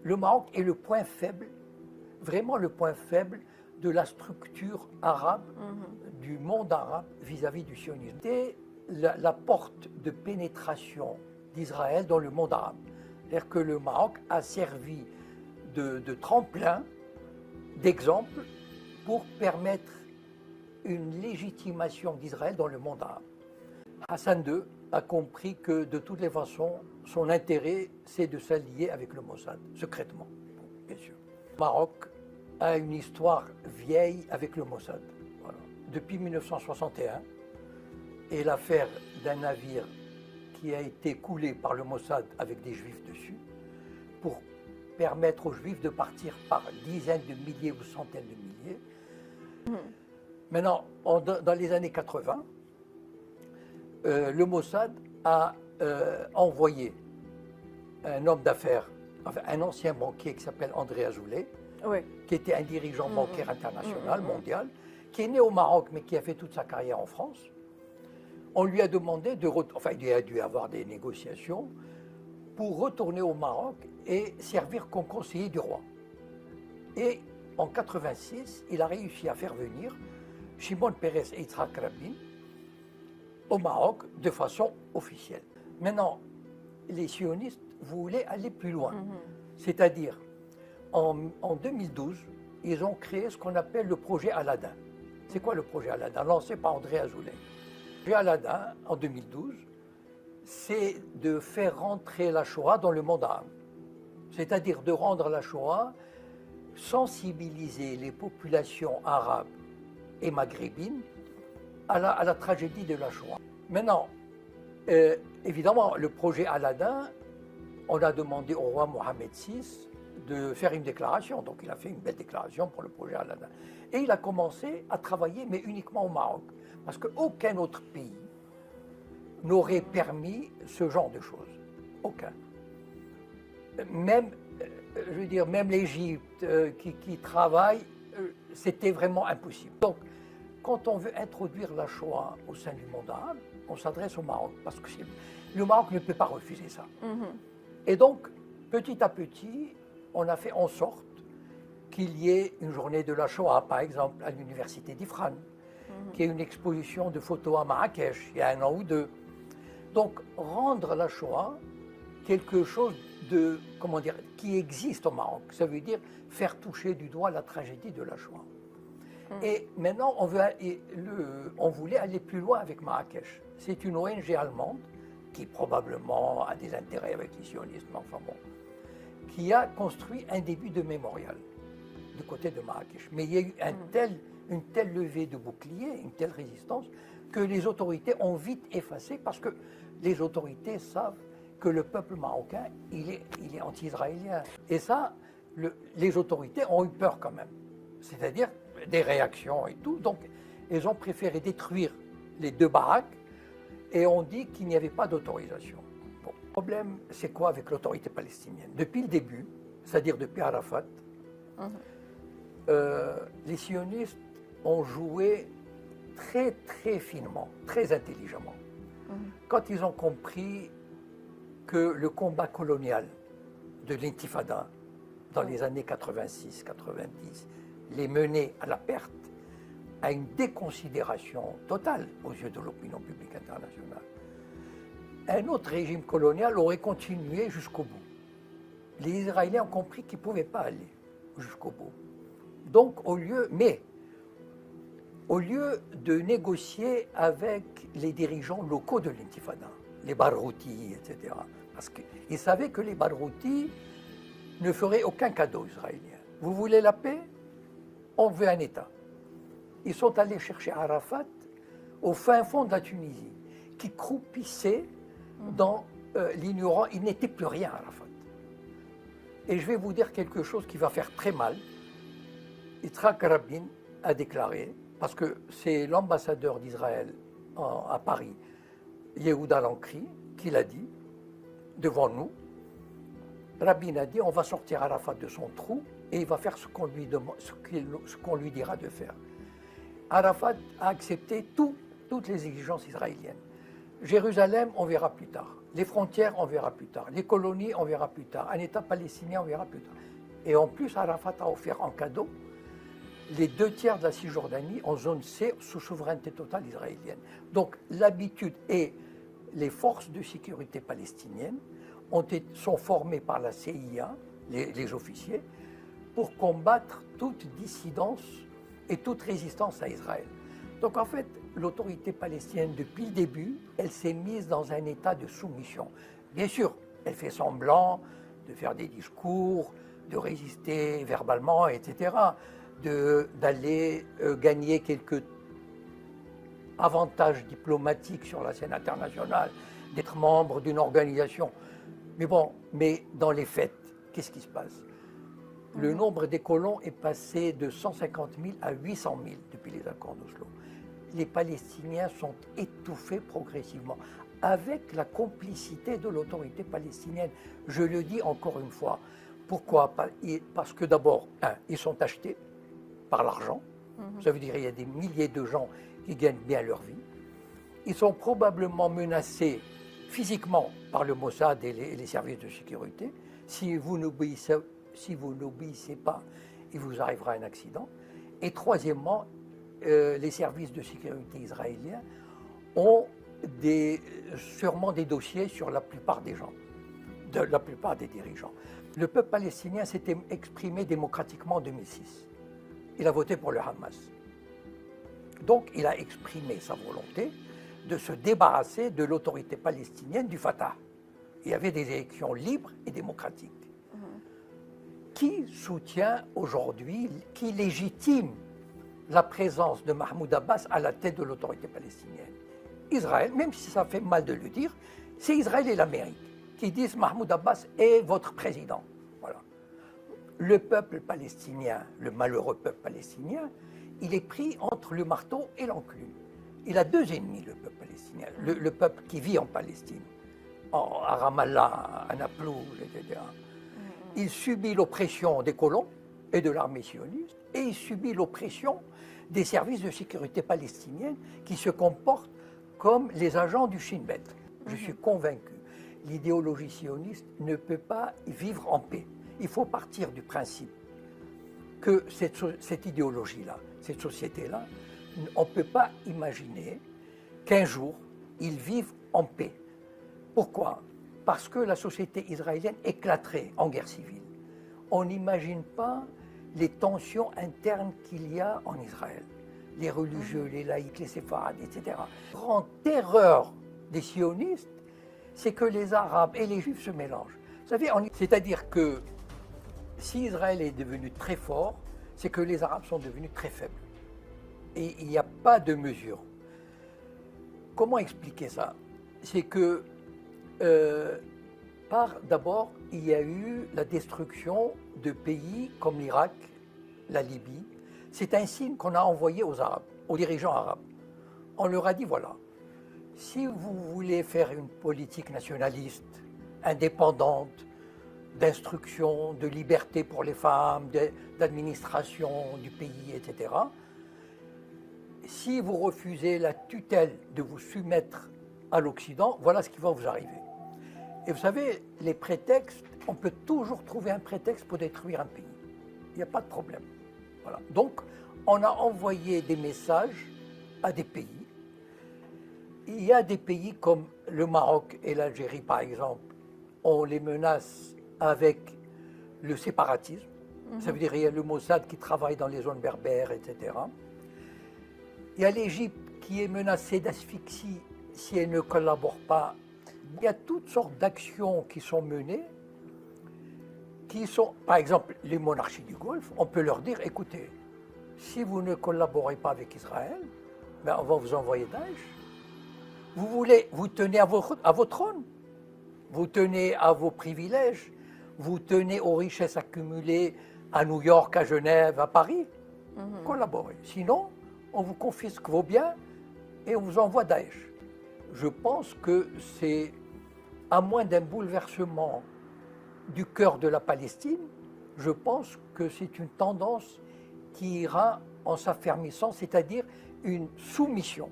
le Maroc est le point faible, vraiment le point faible de la structure arabe, du monde arabe vis-à-vis du sionisme. C'est la porte de pénétration d'Israël dans le monde arabe. C'est-à-dire que le Maroc a servi de tremplin, d'exemple, pour permettre une légitimation d'Israël dans le monde arabe. Hassan II a compris que de toutes les façons, son intérêt, c'est de s'allier avec le Mossad, secrètement, bien sûr. Le Maroc a une histoire vieille avec le Mossad. Voilà. Depuis 1961, et l'affaire d'un navire qui a été coulé par le Mossad avec des Juifs dessus, pour permettre aux Juifs de partir par dizaines de milliers ou centaines de milliers. Maintenant, dans les années 80, le Mossad a envoyé un homme d'affaires, enfin, un ancien banquier qui s'appelle André Azoulay, qui était un dirigeant bancaire international, mondial, qui est né au Maroc mais qui a fait toute sa carrière en France. On lui a demandé enfin il a dû avoir des négociations pour retourner au Maroc et servir comme conseiller du roi. Et en 86, il a réussi à faire venir Shimon Peres et Yitzhak Rabin au Maroc de façon officielle. Maintenant, les sionistes voulaient aller plus loin. C'est-à-dire, en 2012, ils ont créé ce qu'on appelle le projet Aladdin. C'est quoi le projet Aladdin? Lancé par André Azoulay. Le projet Aladdin, en 2012, c'est de faire rentrer la Shoah dans le monde arabe. C'est-à-dire de rendre la Shoah, sensibiliser les populations arabes et maghrébines à la tragédie de la Shoah. Maintenant, évidemment, le projet Aladdin, on a demandé au roi Mohamed VI de faire une déclaration. Donc il a fait une belle déclaration pour le projet Aladdin. Et il a commencé à travailler, mais uniquement au Maroc. Parce qu'aucun autre pays n'aurait permis ce genre de choses. Aucun. Même, je veux dire, même l'Égypte qui travaille, c'était vraiment impossible. Donc, quand on veut introduire la Shoah au sein du monde arabe, on s'adresse au Maroc, parce que le Maroc ne peut pas refuser ça. Et donc, petit à petit, on a fait en sorte qu'il y ait une journée de la Shoah, par exemple, à l'université d'Ifrane, qui est une exposition de photos à Marrakech, il y a 1 an ou 2. Donc, rendre la Shoah quelque chose de, comment dire, qui existe au Maroc. Ça veut dire faire toucher du doigt la tragédie de la Shoah. Et maintenant, on voulait aller plus loin avec Marrakech. C'est une ONG allemande qui probablement a des intérêts avec les sionistes, enfin bon, qui a construit un début de mémorial du côté de Marrakech. Mais il y a eu une telle levée de boucliers, une telle résistance, que les autorités ont vite effacé parce que les autorités savent que le peuple marocain, il est anti-israélien. Et ça, les autorités ont eu peur quand même. C'est-à-dire des réactions et tout. Donc, ils ont préféré détruire les 2 baraques et on dit qu'il n'y avait pas d'autorisation. Bon. Le problème, c'est quoi avec l'autorité palestinienne? Depuis le début, c'est-à-dire depuis Arafat, les sionistes ont joué très très finement, très intelligemment. Quand ils ont compris que le combat colonial de l'intifada dans les années 86-90 les menait à la perte, à une déconsidération totale aux yeux de l'opinion publique internationale, un autre régime colonial aurait continué jusqu'au bout. Les Israéliens ont compris qu'ils ne pouvaient pas aller jusqu'au bout. Donc, au lieu de négocier avec les dirigeants locaux de l'intifada, les Barghoutis, etc., parce qu'ils savaient que les Barghoutis ne feraient aucun cadeau israélien. Vous voulez la paix? On veut un État. Ils sont allés chercher Arafat au fin fond de la Tunisie, qui croupissait dans l'ignorant. Il n'était plus rien, Arafat. Et je vais vous dire quelque chose qui va faire très mal. Yitzhak Rabin a déclaré, parce que c'est l'ambassadeur d'Israël à Paris, Yehuda Lankri, qui l'a dit devant nous. Rabin a dit, on va sortir Arafat de son trou et il va faire ce qu'on lui dira de faire. Arafat a accepté toutes les exigences israéliennes. Jérusalem, on verra plus tard. Les frontières, on verra plus tard. Les colonies, on verra plus tard. Un État palestinien, on verra plus tard. Et en plus, Arafat a offert en cadeau les 2 tiers de la Cisjordanie en zone C sous souveraineté totale israélienne. Donc l'habitude et les forces de sécurité palestiniennes sont formées par la CIA, les officiers, pour combattre toute dissidence et toute résistance à Israël. Donc en fait, l'autorité palestinienne, depuis le début, elle s'est mise dans un état de soumission. Bien sûr, elle fait semblant de faire des discours, de résister verbalement, etc., d'aller gagner quelques avantages diplomatiques sur la scène internationale, d'être membre d'une organisation. Mais dans les faits, qu'est-ce qui se passe? Le nombre des colons est passé de 150 000 à 800 000 depuis les accords d'Oslo. Les Palestiniens sont étouffés progressivement, avec la complicité de l'autorité palestinienne. Je le dis encore une fois. Pourquoi? Parce que d'abord, ils sont achetés par l'argent. Ça veut dire qu'il y a des milliers de gens qui gagnent bien leur vie. Ils sont probablement menacés physiquement par le Mossad et les services de sécurité. Si vous n'obéissez pas, il vous arrivera un accident. Et troisièmement, les services de sécurité israéliens ont sûrement des dossiers sur la plupart des gens, la plupart des dirigeants. Le peuple palestinien s'était exprimé démocratiquement en 2006. Il a voté pour le Hamas. Donc il a exprimé sa volonté de se débarrasser de l'autorité palestinienne du Fatah. Il y avait des élections libres et démocratiques. Qui soutient aujourd'hui, qui légitime la présence de Mahmoud Abbas à la tête de l'autorité palestinienne? Israël, même si ça fait mal de le dire, c'est Israël et l'Amérique qui disent Mahmoud Abbas est votre président. Voilà. Le peuple palestinien, le malheureux peuple palestinien, il est pris entre le marteau et l'enclume. Il a 2 ennemis, le peuple palestinien. Le peuple qui vit en Palestine, à Ramallah, à Naplouse, etc. Il subit l'oppression des colons et de l'armée sioniste, et il subit l'oppression des services de sécurité palestiniens qui se comportent comme les agents du Shin Bet. Je suis convaincu, l'idéologie sioniste ne peut pas vivre en paix. Il faut partir du principe que cette idéologie-là, cette société-là, on ne peut pas imaginer qu'un jour, ils vivent en paix. Pourquoi? Parce que la société israélienne éclaterait en guerre civile. On n'imagine pas les tensions internes qu'il y a en Israël. Les religieux, les laïcs, les séfarades, etc. La grande terreur des sionistes, c'est que les Arabes et les Juifs se mélangent. Vous savez, c'est-à-dire que si Israël est devenu très fort, c'est que les Arabes sont devenus très faibles. Et il n'y a pas de mesure. Comment expliquer ça? C'est que, d'abord, il y a eu la destruction de pays comme l'Irak, la Libye. C'est un signe qu'on a envoyé aux Arabes, aux dirigeants arabes. On leur a dit, voilà, si vous voulez faire une politique nationaliste, indépendante, d'instruction, de liberté pour les femmes, d'administration du pays, etc., si vous refusez la tutelle de vous soumettre à l'Occident, voilà ce qui va vous arriver. Et vous savez, les prétextes, on peut toujours trouver un prétexte pour détruire un pays. Il n'y a pas de problème. Voilà. Donc, on a envoyé des messages à des pays. Il y a des pays comme le Maroc et l'Algérie, par exemple, on les menace avec le séparatisme. Ça veut dire qu'il y a le Mossad qui travaille dans les zones berbères, etc. Il y a l'Égypte qui est menacée d'asphyxie si elle ne collabore pas. Il y a toutes sortes d'actions qui sont menées, qui sont, par exemple, les monarchies du Golfe, on peut leur dire, écoutez, si vous ne collaborez pas avec Israël, ben on va vous envoyer Daesh. Vous tenez à votre trône, vous tenez à vos privilèges, vous tenez aux richesses accumulées à New York, à Genève, à Paris. Collaborez. Sinon, on vous confisque vos biens et on vous envoie Daesh. Je pense que c'est, à moins d'un bouleversement du cœur de la Palestine, je pense que c'est une tendance qui ira en s'affermissant, c'est-à-dire une soumission.